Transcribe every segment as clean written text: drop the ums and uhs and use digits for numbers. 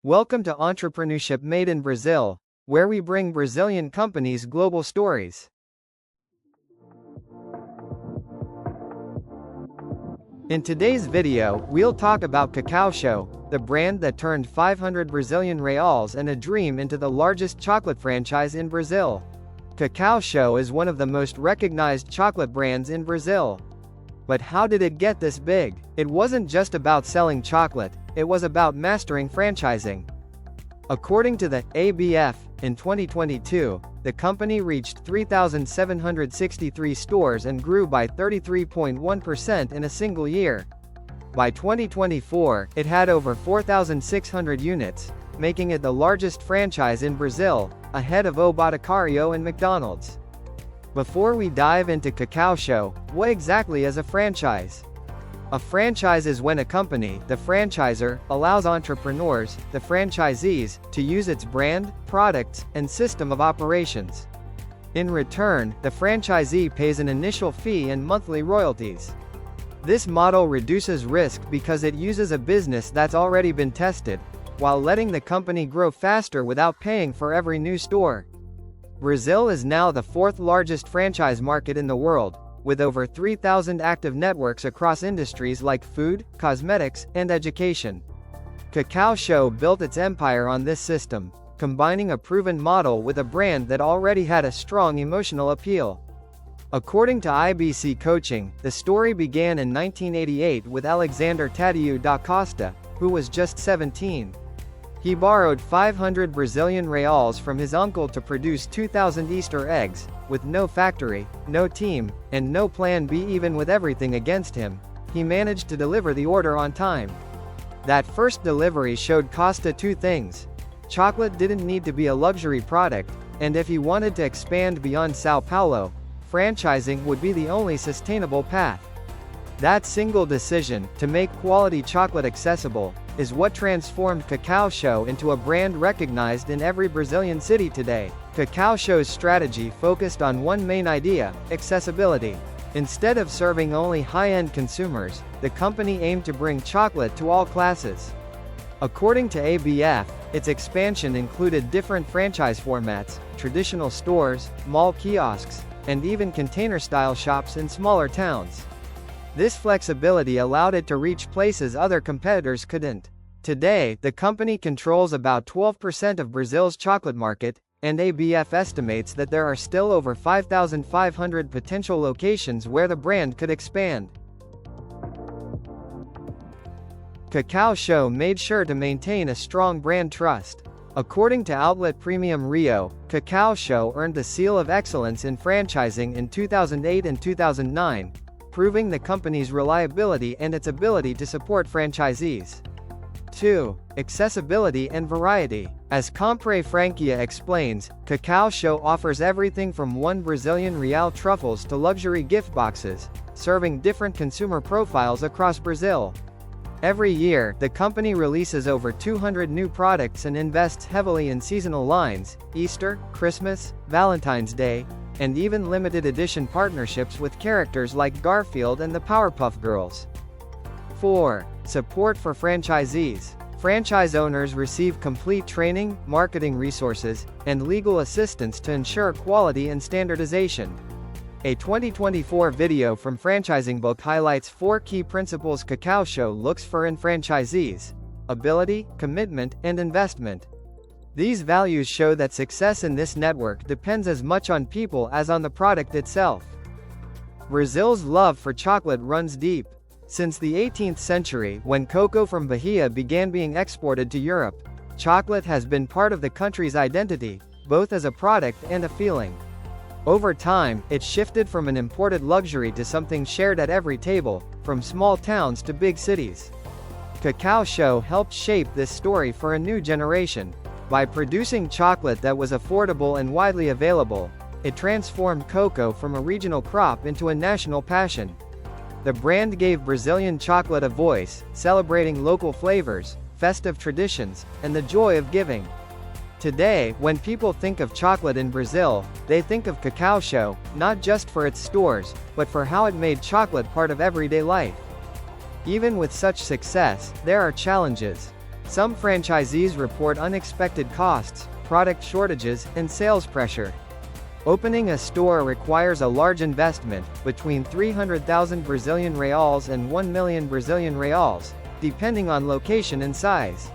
Welcome to Entrepreneurship Made in Brazil, where we bring Brazilian companies global stories. In today's video, we'll talk about Cacau Show, the brand that turned 500 Brazilian reals and a dream into the largest chocolate franchise in Brazil. Cacau Show is one of the most recognized chocolate brands in Brazil. But how did it get this big? It wasn't just about selling chocolate, it was about mastering franchising. According to the ABF, in 2022, the company reached 3,763 stores and grew by 33.1% in a single year. By 2024, it had over 4,600 units, making it the largest franchise in Brazil, ahead of O Boticário and McDonald's. Before we dive into Cacau Show, what exactly is a franchise? A franchise is when a company, the franchisor, allows entrepreneurs, the franchisees, to use its brand, products, and system of operations. In return, the franchisee pays an initial fee and monthly royalties. This model reduces risk because it uses a business that's already been tested, while letting the company grow faster without paying for every new store. Brazil is now the fourth largest franchise market in the world, with over 3,000 active networks across industries like food, cosmetics, and education. Cacau Show built its empire on this system, combining a proven model with a brand that already had a strong emotional appeal. According to IBC Coaching, the story began in 1988 with Alexander Tadeu da Costa, who was just 17. He borrowed 500 Brazilian reals from his uncle to produce 2,000 Easter eggs, with no factory, no team, and no plan B. Even with everything against him, he managed to deliver the order on time. That first delivery showed Costa two things. Chocolate didn't need to be a luxury product, and if he wanted to expand beyond São Paulo, franchising would be the only sustainable path. That single decision, to make quality chocolate accessible, is what transformed Cacau Show into a brand recognized in every Brazilian city today. Cacau Show's strategy focused on one main idea: accessibility. Instead of serving only high-end consumers, the company aimed to bring chocolate to all classes. According to ABF, its expansion included different franchise formats, traditional stores, mall kiosks, and even container-style shops in smaller towns. This flexibility allowed it to reach places other competitors couldn't. Today, the company controls about 12% of Brazil's chocolate market, and ABF estimates that there are still over 5,500 potential locations where the brand could expand. Cacau Show made sure to maintain a strong brand trust. According to outlet Premium Rio, Cacau Show earned the seal of excellence in franchising in 2008 and 2009, proving the company's reliability and its ability to support franchisees. 2. Accessibility and variety. As Compre Franquia explains, Cacau Show offers everything from 1 Brazilian real truffles to luxury gift boxes, serving different consumer profiles across Brazil. Every year, the company releases over 200 new products and invests heavily in seasonal lines, Easter, Christmas, Valentine's Day, and even limited edition partnerships with characters like Garfield and the Powerpuff Girls. 4. Support for franchisees. Franchise owners receive complete training, marketing resources, and legal assistance to ensure quality and standardization. A 2024 video from Franchising Book highlights 4 key principles Cacau Show looks for in franchisees: ability, commitment, and investment. These values show that success in this network depends as much on people as on the product itself. Brazil's love for chocolate runs deep. Since the 18th century, when cocoa from Bahia began being exported to Europe, chocolate has been part of the country's identity, both as a product and a feeling. Over time, it shifted from an imported luxury to something shared at every table, from small towns to big cities. Cacau Show helped shape this story for a new generation. By producing chocolate that was affordable and widely available, it transformed cocoa from a regional crop into a national passion. The brand gave Brazilian chocolate a voice, celebrating local flavors, festive traditions, and the joy of giving. Today, when people think of chocolate in Brazil, they think of Cacau Show, not just for its stores, but for how it made chocolate part of everyday life. Even with such success, there are challenges. Some franchisees report unexpected costs, product shortages, and sales pressure. Opening a store requires a large investment, between 300,000 Brazilian reals and 1 million Brazilian reals, depending on location and size.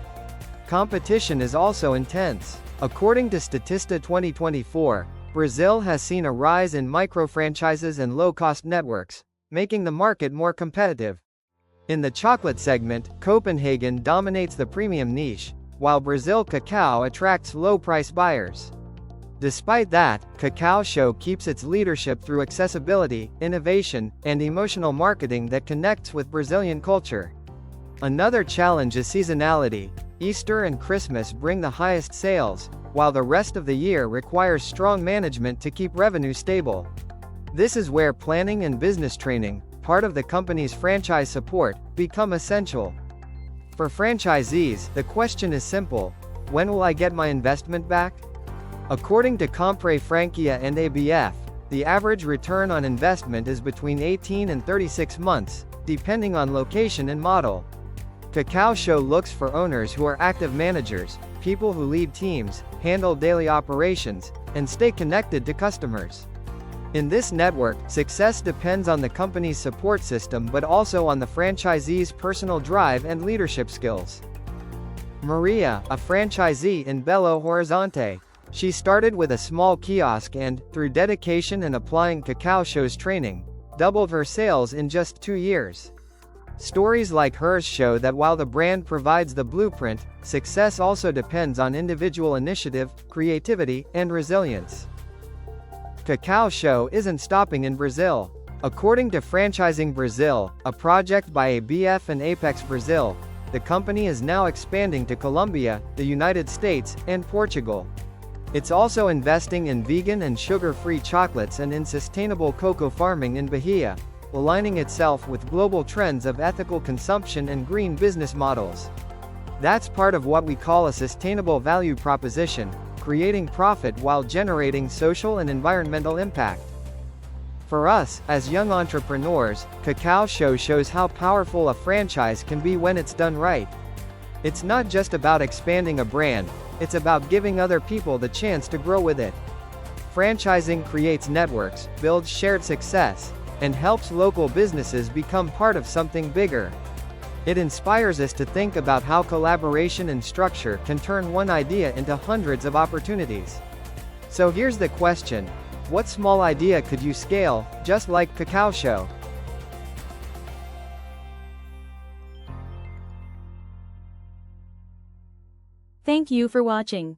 Competition is also intense. According to Statista 2024, Brazil has seen a rise in micro-franchises and low-cost networks, making the market more competitive. In the chocolate segment, Kopenhagen dominates the premium niche, while Brazil Cacau attracts low-price buyers. Despite that, Cacau Show keeps its leadership through accessibility, innovation, and emotional marketing that connects with Brazilian culture. Another challenge is seasonality. Easter and Christmas bring the highest sales, while the rest of the year requires strong management to keep revenue stable. This is where planning and business training, part of the company's franchise support, become essential. For franchisees, the question is simple: when will I get my investment back? According to Compre Franquia and ABF, the average return on investment is between 18 and 36 months, depending on location and model. Cacau Show looks for owners who are active managers, people who lead teams, handle daily operations, and stay connected to customers. In this network, success depends on the company's support system but also on the franchisee's personal drive and leadership skills. Maria, a franchisee in Belo Horizonte. She started with a small kiosk and, through dedication and applying Cacau Show's training, doubled her sales in just 2 years. Stories like hers show that while the brand provides the blueprint, success also depends on individual initiative, creativity, and resilience. Cacau Show isn't stopping in Brazil. According to Franchising Brazil, a project by ABF and Apex Brazil, the company is now expanding to Colombia, the United States, and Portugal. It's also investing in vegan and sugar-free chocolates and in sustainable cocoa farming in Bahia, aligning itself with global trends of ethical consumption and green business models. That's part of what we call a sustainable value proposition, creating profit while generating social and environmental impact. For us, as young entrepreneurs, Cacau Show shows how powerful a franchise can be when it's done right. It's not just about expanding a brand, it's about giving other people the chance to grow with it. Franchising creates networks, builds shared success, and helps local businesses become part of something bigger. It inspires us to think about how collaboration and structure can turn one idea into hundreds of opportunities. So here's the question: what small idea could you scale, just like Cacau Show? Thank you for watching.